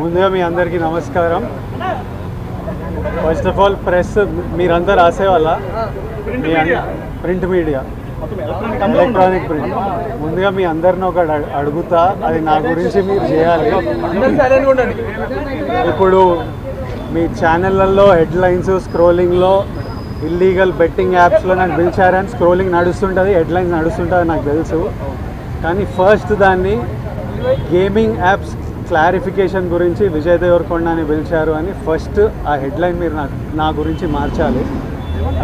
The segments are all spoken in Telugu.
ముందుగా మీ అందరికీ నమస్కారం. ఫస్ట్ ఆఫ్ ఆల్ ప్రెస్ మీరంతా రాసేవాళ్ళ ప్రింట్ మీడియా ఎలక్ట్రానిక్ ప్రింట్ ముందుగా మీ అందరిని ఒక అడుగుతా, అది నా గురించి మీరు చేయాలి. ఇప్పుడు మీ ఛానళ్ళల్లో హెడ్లైన్స్ స్క్రోలింగ్లో ఇల్లీగల్ బెట్టింగ్ యాప్స్లో నాకు పిలిచారని స్క్రోలింగ్ నడుస్తుంటుంది, హెడ్లైన్స్ నడుస్తుంటుంది నాకు తెలుసు. కానీ ఫస్ట్ దాన్ని గేమింగ్ యాప్స్ క్లారిఫికేషన్ గురించి విజయ్ దేవరకొండని పిలిచారు అని ఫస్ట్ ఆ హెడ్లైన్ మీరు నా గురించి మార్చాలి.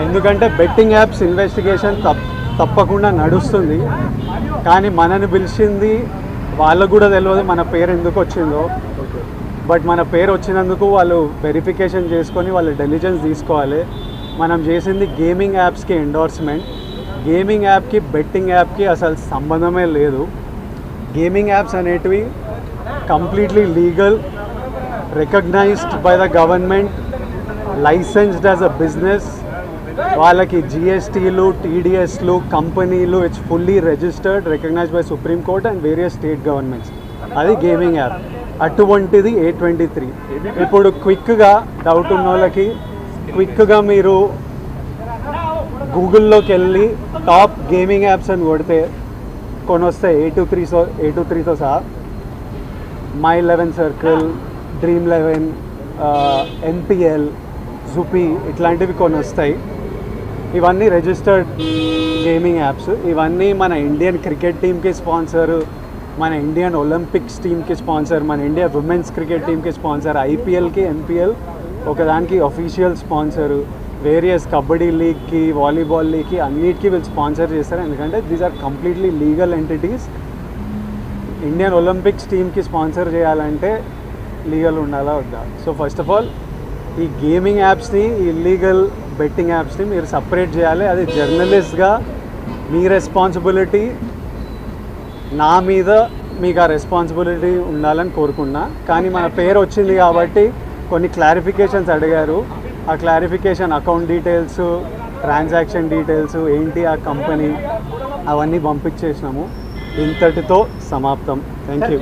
ఎందుకంటే బెట్టింగ్ యాప్స్ ఇన్వెస్టిగేషన్ తప్పకుండా నడుస్తుంది, కానీ మనని పిలిచింది వాళ్ళకు కూడా తెలియదు మన పేరు ఎందుకు వచ్చిందో. బట్ మన పేరు వచ్చినందుకు వాళ్ళు వెరిఫికేషన్ చేసుకొని వాళ్ళు డెలిజెన్స్ తీసుకోవాలి. మనం చేసింది గేమింగ్ యాప్స్కి ఎండోర్స్మెంట్. గేమింగ్ యాప్కి బెట్టింగ్ యాప్కి అసలు సంబంధమే లేదు. గేమింగ్ యాప్స్ అనేటివి completely legal, recognized by the government, licensed as a business. వాళ్ళకి జిఎస్టీలు టీడీఎస్లు కంపెనీలు it's fully registered, recognised by Supreme Court and various state governments. అది గేమింగ్ యాప్. అటువంటిది A23. ఇప్పుడు క్విక్గా డౌట్ ఉన్న వాళ్ళకి క్విక్గా మీరు గూగుల్లోకి వెళ్ళి టాప్ గేమింగ్ యాప్స్ అని కొడితే కొన్ని వస్తాయి A23తో సహా. My11 Circle, Dream11, NPL, జూపీ ఇట్లాంటివి కొన్ని వస్తాయి. ఇవన్నీ రిజిస్టర్డ్ గేమింగ్ యాప్స్. ఇవన్నీ మన ఇండియన్ క్రికెట్ టీమ్కి స్పాన్సరు, మన ఇండియన్ ఒలింపిక్స్ టీమ్కి స్పాన్సర్, మన ఇండియా ఉమెన్స్ క్రికెట్ టీమ్కి స్పాన్సర్, ఐపీఎల్కి ఎన్పిఎల్ ఒకదానికి అఫీషియల్ స్పాన్సరు, వేరియస్ కబడ్డీ లీగ్కి వాలీబాల్ లీగ్కి అన్నిటికీ వీళ్ళు స్పాన్సర్ చేస్తారు. ఎందుకంటే these are completely legal entities. Indian Olympics టీమ్కి స్పాన్సర్ చేయాలంటే లీగల్ ఉండాలా వద్దా? సో ఫస్ట్ ఆఫ్ ఆల్ ఈ గేమింగ్ యాప్స్ని, ఇల్లీగల్ బెట్టింగ్ యాప్స్ని మీరు సపరేట్ చేయాలి. అది జర్నలిస్ట్గా మీ రెస్పాన్సిబిలిటీ. నా మీద మీకు ఆ రెస్పాన్సిబిలిటీ ఉండాలని కోరుకున్నా. కానీ మన పేరు వచ్చింది కాబట్టి కొన్ని క్లారిఫికేషన్స్ అడిగారు. ఆ clarification account details, transaction details ఏంటి ఆ కంపెనీ అవన్నీ పంపించేసినాము. ఇంతటితో సమాప్తం. Thank you.